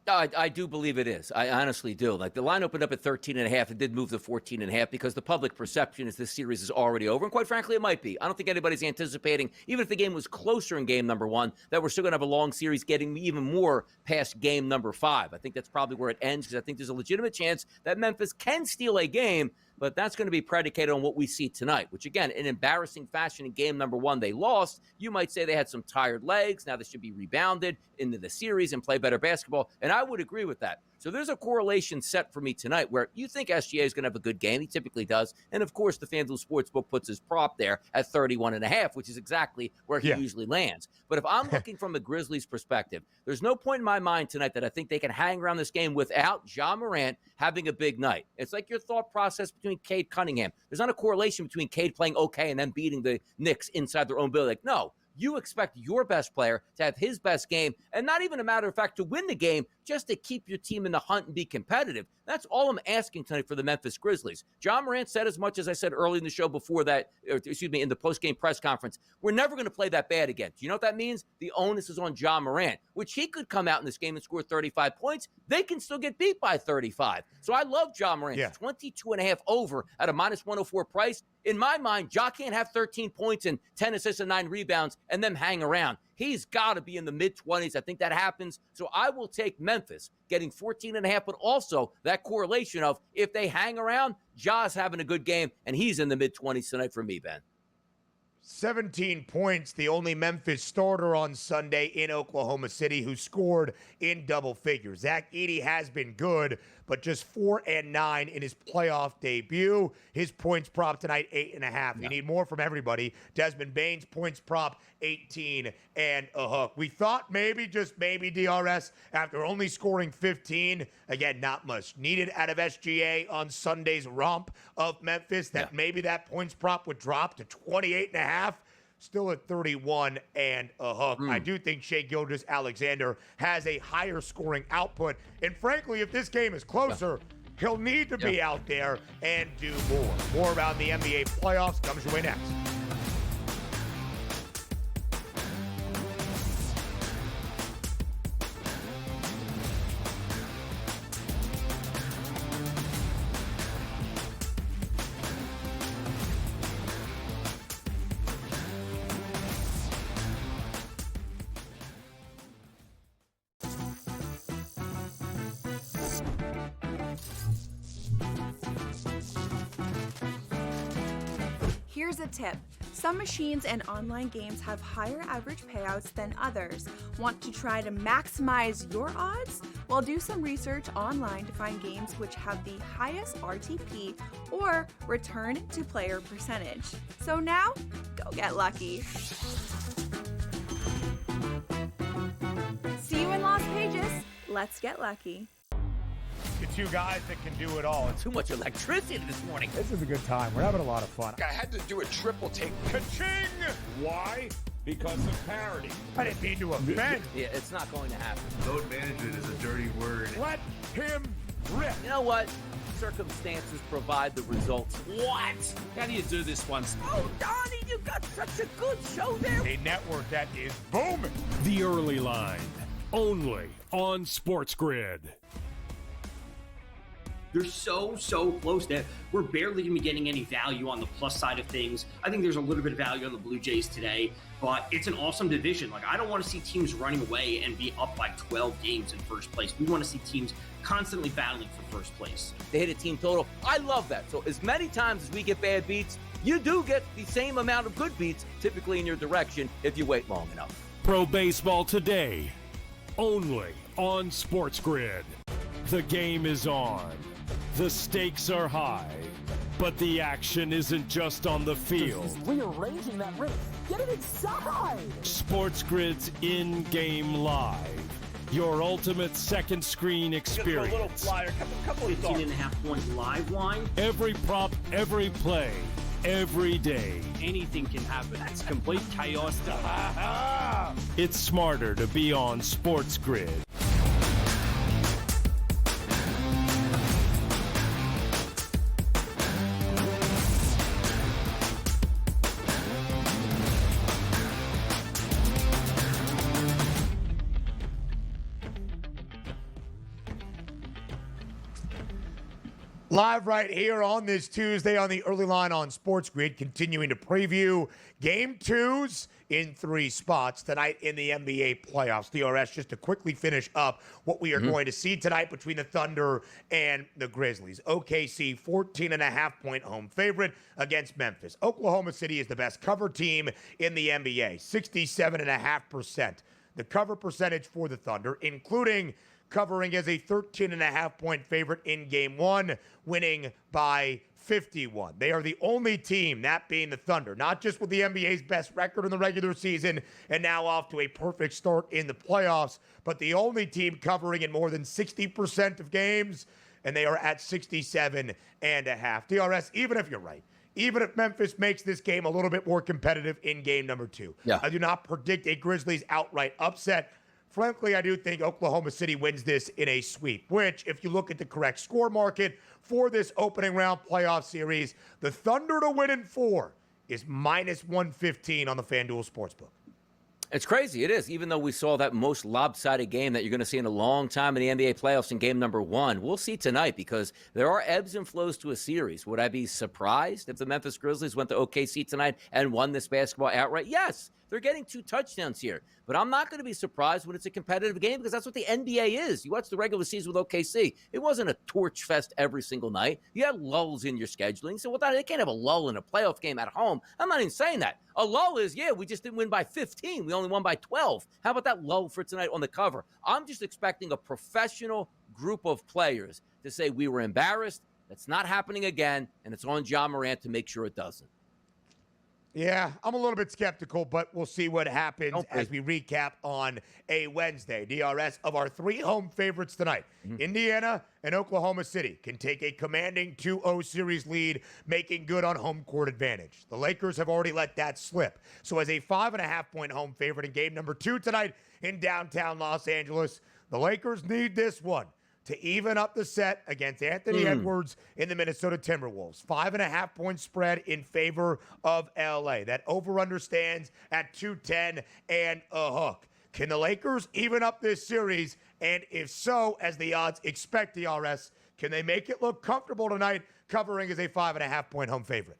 I do believe it is. I honestly do. Like, the line opened up at 13.5. It did move to 14.5 because the public perception is this series is already over. And quite frankly, it might be. I don't think anybody's anticipating, even if the game was closer in game number 1, that we're still going to have a long series getting even more past game number 5. I think that's probably where it ends because I think there's a legitimate chance that Memphis can steal a game. But that's going to be predicated on what we see tonight, which, again, in embarrassing fashion in game number 1, they lost. You might say they had some tired legs. Now they should be rebounded into the series and play better basketball. And I would agree with that. So there's a correlation set for me tonight where you think SGA is going to have a good game. He typically does. And, of course, the FanDuel Sportsbook puts his prop there at 31.5, which is exactly where he usually lands. But if I'm looking from the Grizzlies' perspective, there's no point in my mind tonight that I think they can hang around this game without Ja Morant having a big night. It's like your thought process between Cade Cunningham. There's not a correlation between Cade playing okay and then beating the Knicks inside their own building. Like, no. You expect your best player to have his best game, and not even a matter of fact to win the game, just to keep your team in the hunt and be competitive. That's all I'm asking tonight for the Memphis Grizzlies. Ja Morant said as much as I said early in the show before that, in the post-game press conference, we're never going to play that bad again. Do you know what that means? The onus is on Ja Morant, which he could come out in this game and score 35 points. They can still get beat by 35. So I love Ja Morant. 22.5 over at a minus 104 price. In my mind, Ja can't have 13 points and 10 assists and 9 rebounds and then hang around. He's got to be in the mid-20s. I think that happens. So I will take Memphis getting 14.5, but also that correlation of if they hang around, Ja's having a good game, and he's in the mid-20s tonight for me, Ben. 17 points, the only Memphis starter on Sunday in Oklahoma City who scored in double figures. Zach Edey has been good, but just 4 and 9 in his playoff debut. His points prop tonight, 8.5. You need more from everybody. Desmond Bane's points prop, 18 and a hook. We thought maybe, just maybe, DRS, after only scoring 15, again, not much needed out of SGA on Sunday's romp of Memphis, that maybe that points prop would drop to 28.5. Still at 31 and a hook. I do think Shai Gilgeous-Alexander has a higher scoring output. And frankly, if this game is closer, he'll need to be out there and do more. More about the NBA playoffs comes your way next. Here's a tip. Some machines and online games have higher average payouts than others. Want to try to maximize your odds? Well, do some research online to find games which have the highest RTP or return to player percentage. So now, go get lucky. See you in Las Vegas. Let's get lucky. The two guys that can do it all. Too much electricity this morning. This is a good time. We're having a lot of fun. I had to do a triple take. Ka-ching! Why? Because of parity. I didn't mean to offend. Yeah, it's not going to happen. Load management is a dirty word. Let him rip. You know what? Circumstances provide the results. What? How do you do this one? Oh, Donnie, you got such a good show there. A network that is booming. The Early Line, only on SportsGrid. They're so close that we're barely going to be getting any value on the plus side of things. I think there's a little bit of value on the Blue Jays today, but it's an awesome division. Like, I don't want to see teams running away and be up by 12 games in first place. We want to see teams constantly battling for first place. They hit a team total. I love that. So as many times as we get bad beats, you do get the same amount of good beats typically in your direction if you wait long enough. Pro Baseball today, only on SportsGrid. The game is on. The stakes are high, but the action isn't just on the field. He's rearranging that ring. Get it inside! SportsGrid's in-game live. Your ultimate second screen experience. Just a little flyer, couple of 15.5 point live line. Every prop, every play, every day. Anything can happen. That's complete chaos. It's smarter to be on SportsGrid. Live right here on this Tuesday on the Early Line on SportsGrid, continuing to preview Game 2s in 3 spots tonight in the NBA playoffs. DRS, just to quickly finish up what we are going to see tonight between the Thunder and the Grizzlies. OKC, 14.5-point home favorite against Memphis. Oklahoma City is the best cover team in the NBA, 67.5%. The cover percentage for the Thunder, including covering as a 13.5-point favorite in Game 1, winning by 51. They are the only team, that being the Thunder, not just with the NBA's best record in the regular season and now off to a perfect start in the playoffs, but the only team covering in more than 60% of games, and they are at 67.5. DRS, even if you're right, even if Memphis makes this game a little bit more competitive in game number 2, I do not predict a Grizzlies outright upset. Frankly, I do think Oklahoma City wins this in a sweep, which, if you look at the correct score market for this opening round playoff series, the Thunder to win in 4 is minus 115 on the FanDuel Sportsbook. It's crazy. It is. Even though we saw that most lopsided game that you're going to see in a long time in the NBA playoffs in game number 1, we'll see tonight because there are ebbs and flows to a series. Would I be surprised if the Memphis Grizzlies went to OKC tonight and won this basketball outright? Yes. They're getting 2 touchdowns here. But I'm not going to be surprised when it's a competitive game because that's what the NBA is. You watch the regular season with OKC. It wasn't a torch fest every single night. You had lulls in your scheduling. So they can't have a lull in a playoff game at home. I'm not even saying that. A lull is, we just didn't win by 15. We only won by 12. How about that lull for tonight on the cover? I'm just expecting a professional group of players to say we were embarrassed. That's not happening again. And it's on Ja Morant to make sure it doesn't. Yeah, I'm a little bit skeptical, but we'll see what happens as we recap on a Wednesday. DRS, of our 3 home favorites tonight, Indiana and Oklahoma City can take a commanding 2-0 series lead, making good on home court advantage. The Lakers have already let that slip. So as a 5.5-point home favorite in game number 2 tonight in downtown Los Angeles, the Lakers need this one to even up the set against Anthony Edwards in the Minnesota Timberwolves. 5.5-point spread in favor of LA. That over-under stands at 210 and a hook. Can the Lakers even up this series? And if so, as the odds expect, DRS, can they make it look comfortable tonight, covering as a 5.5-point home favorite?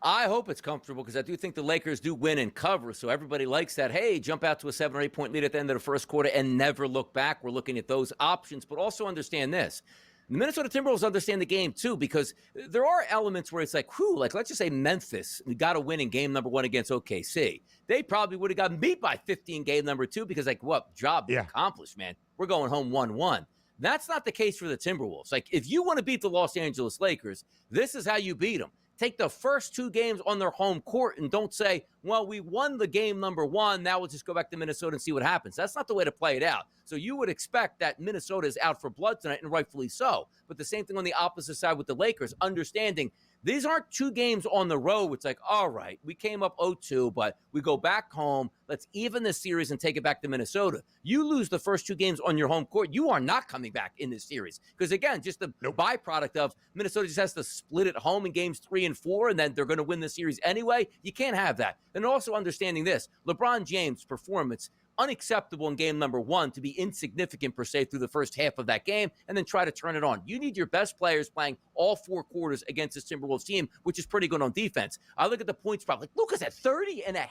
I hope it's comfortable because I do think the Lakers do win and cover. So everybody likes that. Hey, jump out to a 7 or 8 point lead at the end of the first quarter and never look back. We're looking at those options, but also understand this. The Minnesota Timberwolves understand the game too because there are elements where it's like, let's just say Memphis, we got to win in game number 1 against OKC. They probably would have gotten beat by 15 game number 2 because job accomplished, man. We're going home 1-1. That's not the case for the Timberwolves. Like, if you want to beat the Los Angeles Lakers, this is how you beat them. Take the first 2 games on their home court and don't say, well, we won the game number 1. Now we'll just go back to Minnesota and see what happens. That's not the way to play it out. So you would expect that Minnesota is out for blood tonight, and rightfully so. But the same thing on the opposite side with the Lakers, understanding these aren't 2 games on the road. It's like, all right, we came up 0-2, but we go back home. Let's even this series and take it back to Minnesota. You lose the first 2 games on your home court, you are not coming back in this series. Because, again, just the byproduct of Minnesota just has to split at home in games 3 and 4, and then they're going to win the series anyway. You can't have that. And also understanding this, LeBron James' performance, unacceptable in game number 1 to be insignificant per se through the first half of that game and then try to turn it on. You need your best players playing all 4 quarters against this Timberwolves team, which is pretty good on defense. I look at the points prop, like Luka's at 30.5,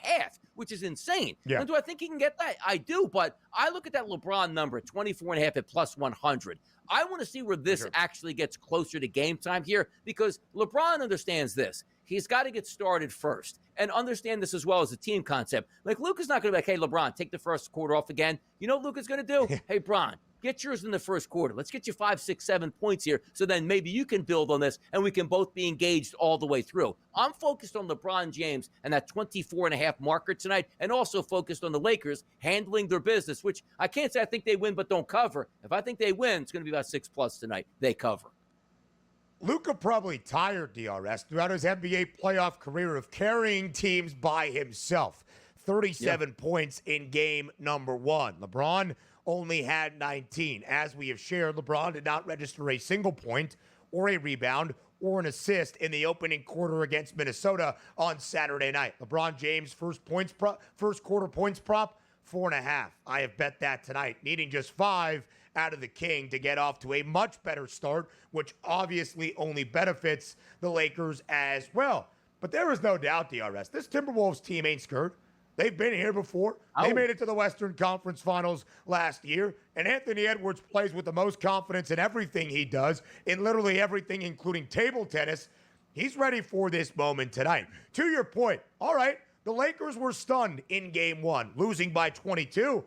which is insane. Yeah. And do I think he can get that? I do, but I look at that LeBron number, 24.5 at plus 100. I want to see where this actually gets closer to game time here because LeBron understands this. He's got to get started first and understand this as well as a team concept. Like, Luka's not going to be like, hey, LeBron, take the first quarter off again. You know what Luka's going to do? Hey, Bron, get yours in the first quarter. Let's get you 5, 6, 7 points here so then maybe you can build on this and we can both be engaged all the way through. I'm focused on LeBron James and that 24.5 marker tonight and also focused on the Lakers handling their business, which I can't say I think they win but don't cover. If I think they win, it's going to be about 6+ tonight. They cover. Luka probably tired, DRS, throughout his NBA playoff career of carrying teams by himself. 37 points in game number 1. LeBron only had 19. As we have shared, LeBron did not register a single point or a rebound or an assist in the opening quarter against Minnesota on Saturday night. LeBron James' first quarter points prop, 4.5. I have bet that tonight, needing just 5 out of the King to get off to a much better start, which obviously only benefits the Lakers as well. But there is no doubt, DRS, this Timberwolves team ain't scared. They've been here before. They made it to the Western Conference Finals last year, and Anthony Edwards plays with the most confidence in everything he does, in literally everything, including table tennis. He's ready for this moment tonight. To your point, all right, the Lakers were stunned in Game 1, losing by 22.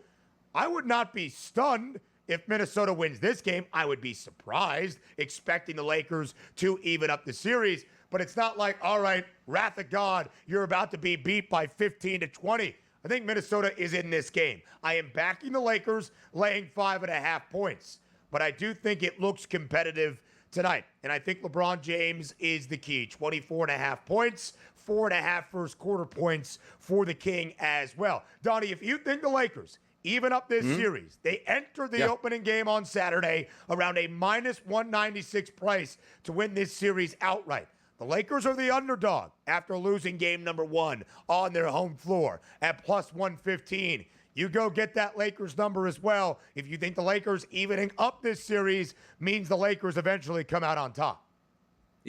I would not be stunned if Minnesota wins this game. I would be surprised, expecting the Lakers to even up the series. But it's not like, all right, wrath of God, you're about to be beat by 15 to 20. I think Minnesota is in this game. I am backing the Lakers, laying 5.5 points. But I do think it looks competitive tonight. And I think LeBron James is the key. 24.5 points, 4.5 first quarter points for the King as well. Donnie, if you think the Lakers even up this series, they entered the opening game on Saturday around a minus 196 price to win this series outright. The Lakers are the underdog after losing game number 1 on their home floor at plus 115. You go get that Lakers number as well if you think the Lakers evening up this series means the Lakers eventually come out on top.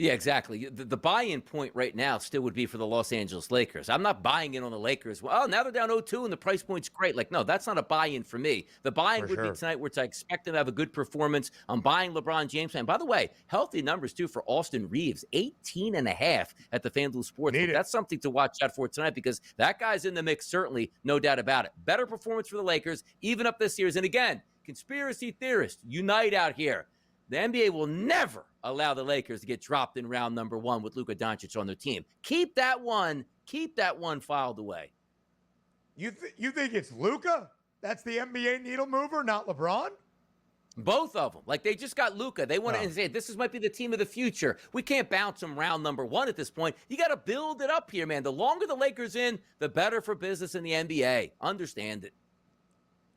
Yeah, exactly. The buy-in point right now still would be for the Los Angeles Lakers. I'm not buying in on the Lakers. Well, now they're down 0-2 and the price point's great. Like, no, that's not a buy-in for me. The buy-in would be tonight where I expect them to have a good performance. I'm buying LeBron James. And by the way, healthy numbers too for Austin Reeves, 18.5 at the FanDuel Sportsbook. That's something to watch out for tonight because that guy's in the mix, certainly, no doubt about it. Better performance for the Lakers, even up this series. And again, conspiracy theorists, unite out here. The NBA will never allow the Lakers to get dropped in round number 1 with Luka Doncic on their team. Keep that one filed away. You think it's Luka? That's the NBA needle mover, not LeBron? Both of them. Like, they just got Luka. They want to say, might be the team of the future. We can't bounce them round number 1 at this point. You got to build it up here, man. The longer the Lakers in, the better for business in the NBA. Understand it.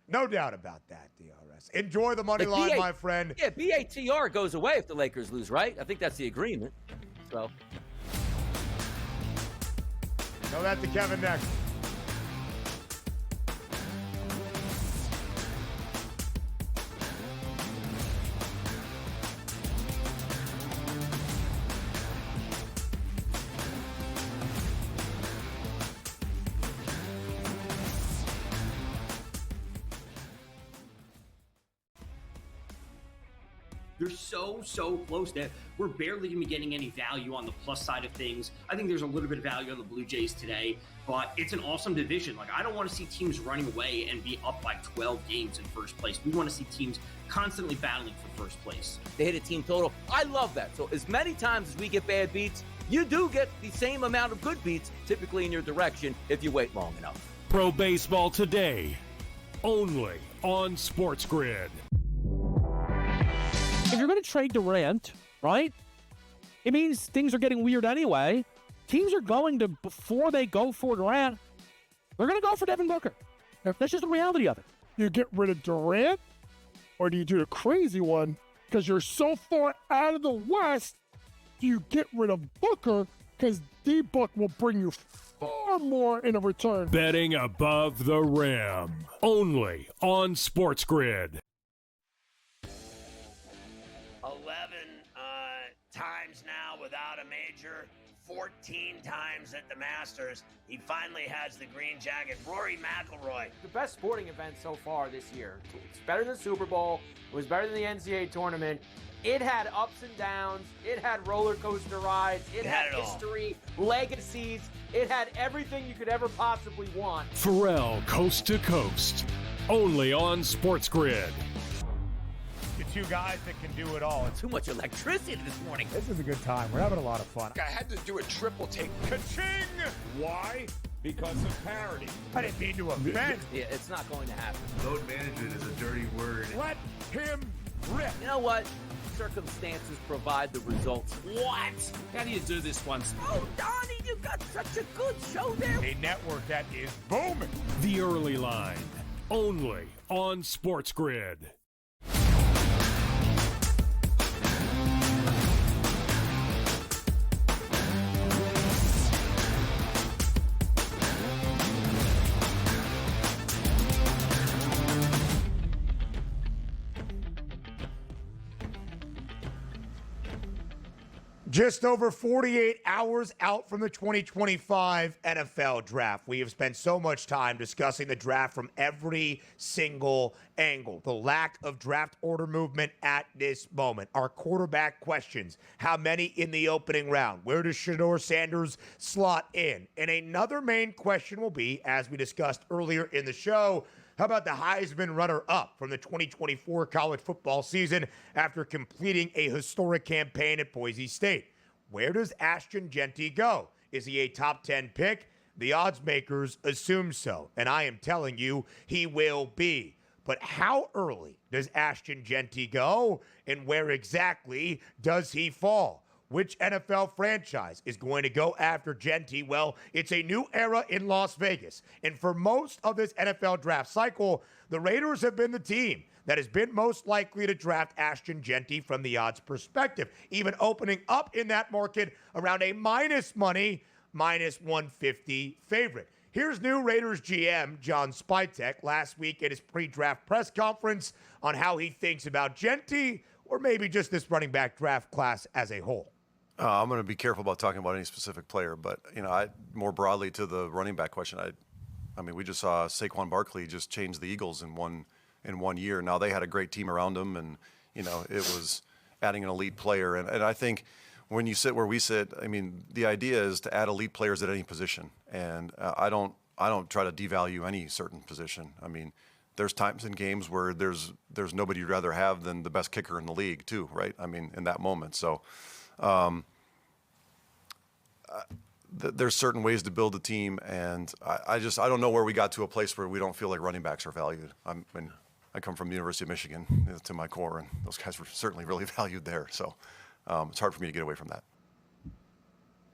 No doubt about that, DRS. Enjoy the money line, my friend. Yeah, BATR goes away if the Lakers lose, right? I think that's the agreement. So. Tell that to Kevin next. They're so close that we're barely going to be getting any value on the plus side of things. I think there's a little bit of value on the Blue Jays today, but it's an awesome division. Like, I don't want to see teams running away and be up by 12 games in first place. We want to see teams constantly battling for first place. They hit a team total. I love that. So as many times as we get bad beats, you do get the same amount of good beats typically in your direction if you wait long enough. Pro Baseball Today, only on SportsGrid. If you're going to trade Durant, right, it means things are getting weird anyway. Teams are going to, before they go for Durant, they're going to go for Devin Booker. That's just the reality of it. You get rid of Durant, or do you do the crazy one? Because you're so far out of the West, you get rid of Booker, because D-Book will bring you far more in a return. Betting above the rim, only on SportsGrid. 11 times now without a major, 14 times at the Masters. He finally has the green jacket. Rory McIlroy. The best sporting event so far this year. It's better than the Super Bowl. It was better than the NCAA tournament. It had ups and downs. It had roller coaster rides. It had history, legacies. It had everything you could ever possibly want. Pharrell, Coast to Coast, only on SportsGrid. Two guys that can do it all. Too much electricity this morning. This is a good time. We're having a lot of fun. I had to do a triple take. Ka-ching! Why? Because of parity. I didn't mean to offend. Yeah, it's not going to happen. Load management is a dirty word. Let him rip. You know what? Circumstances provide the results. What? How do you do this once? Oh, Donnie, you got such a good show there. A network that is booming. The Early Line, only on SportsGrid. Just over 48 hours out from the 2025 NFL Draft. We have spent so much time discussing the draft from every single angle. The lack of draft order movement at this moment. Our quarterback questions. How many in the opening round? Where does Shedeur Sanders slot in? And another main question will be, as we discussed earlier in the show, how about the Heisman runner-up from the 2024 college football season after completing a historic campaign at Boise State? Where does Ashton Jeanty go? Is he a top 10 pick? The odds makers assume so, and I am telling you he will be. But how early does Ashton Jeanty go, and where exactly does he fall? Which NFL franchise is going to go after Jeanty? Well, it's a new era in Las Vegas. And for most of this NFL draft cycle, the Raiders have been the team that has been most likely to draft Ashton Jeanty from the odds perspective, even opening up in that market around a minus money, minus 150 favorite. Here's new Raiders GM John Spytek last week at his pre-draft press conference on how he thinks about Jeanty, or maybe just this running back draft class as a whole. I'm going to be careful about talking about any specific player, but more broadly to the running back question, I mean, we just saw Saquon Barkley just change the Eagles in one year. Now they had a great team around him, and it was adding an elite player. And I think when you sit where we sit, I mean, the idea is to add elite players at any position, and I don't try to devalue any certain position. I mean, there's times in games where there's nobody you'd rather have than the best kicker in the league too, right? I mean, in that moment, so. There's certain ways to build a team, and I don't know where we got to a place where we don't feel like running backs are valued. I come from the University of Michigan to my core, and those guys were certainly really valued there. So it's hard for me to get away from that.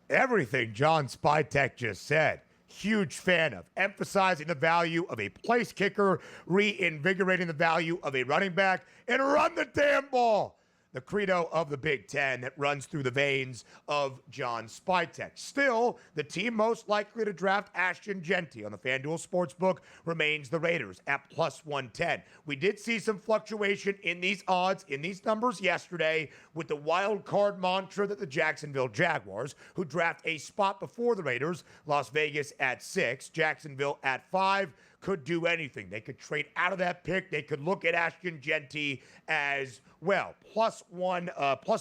Everything John Spytek just said, huge fan of. Emphasizing the value of a place kicker, reinvigorating the value of a running back, and run the damn ball. The credo of the Big Ten that runs through the veins of John Spytek. Still, the team most likely to draft Ashton Jeanty on the FanDuel Sportsbook remains the Raiders at plus 110. We did see some fluctuation in these odds, in these numbers yesterday with the wild card mantra that the Jacksonville Jaguars, who draft a spot before the Raiders, Las Vegas at 6, Jacksonville at 5, could do anything. They could trade out of that pick. They could look at Ashton Jeanty as well. Plus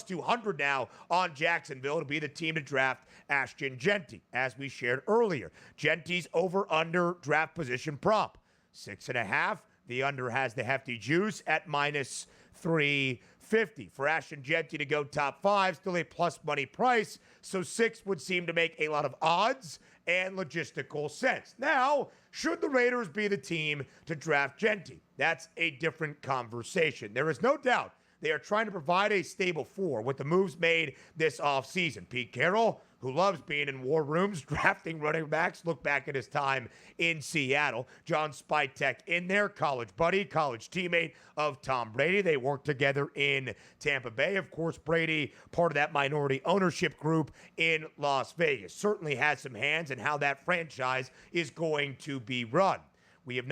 200 now on Jacksonville to be the team to draft Ashton Jeanty, as we shared earlier. Jeanty's over-under draft position prop, 6.5. The under has the hefty juice at minus 350. For Ashton Jeanty to go top 5, still a plus money price, so 6 would seem to make a lot of odds and logistical sense. Now, should the Raiders be the team to draft Jeanty? That's a different conversation. There is no doubt they are trying to provide a stable floor with the moves made this offseason. Pete Carroll, who loves being in war rooms, drafting running backs, look back at his time in Seattle. John Spytek in there, college buddy, college teammate of Tom Brady. They worked together in Tampa Bay. Of course, Brady, part of that minority ownership group in Las Vegas, certainly has some hands in how that franchise is going to be run. We've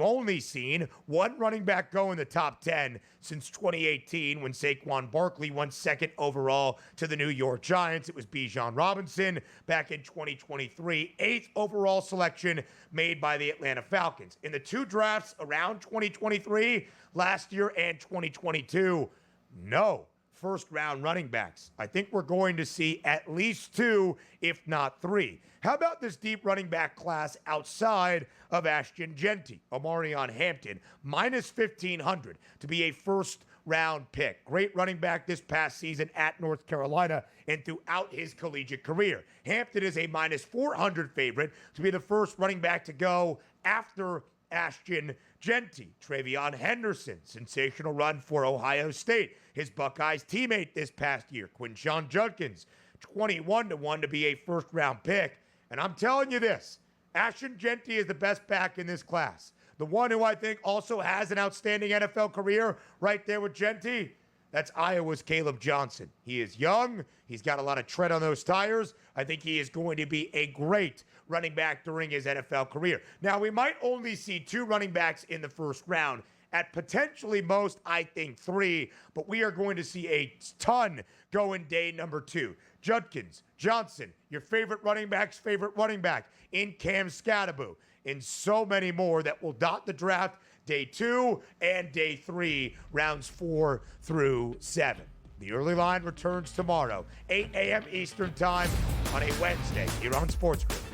only seen one running back go in the top 10 since 2018 when Saquon Barkley went second overall to the New York Giants. It was Bijan Robinson back in 2023, 8th overall selection made by the Atlanta Falcons. In the two drafts around 2023, last year and 2022, no first-round running backs. I think we're going to see at least 2, if not 3. How about this deep running back class outside of Ashton Jeanty? Omarion Hampton, minus 1,500 to be a first-round pick. Great running back this past season at North Carolina and throughout his collegiate career. Hampton is a minus 400 favorite to be the first running back to go after Ashton Jeanty. Travion Henderson, sensational run for Ohio State. His Buckeyes teammate this past year, Quinshon Judkins, 21-1 to be a first-round pick. And I'm telling you this, Ashton Jeanty is the best back in this class. The one who I think also has an outstanding NFL career right there with Jeanty, that's Iowa's Caleb Johnson. He is young. He's got a lot of tread on those tires. I think he is going to be a great running back during his NFL career. Now, we might only see 2 running backs in the first round at potentially most, I think, 3, but we are going to see a ton go in day number 2. Judkins, Johnson, your favorite running back's favorite running back, in Cam Scatterbo, and so many more that will dot the draft day 2 and day 3, rounds 4 through 7. The early line returns tomorrow, 8 a.m. Eastern Time on a Wednesday here on SportsGrid.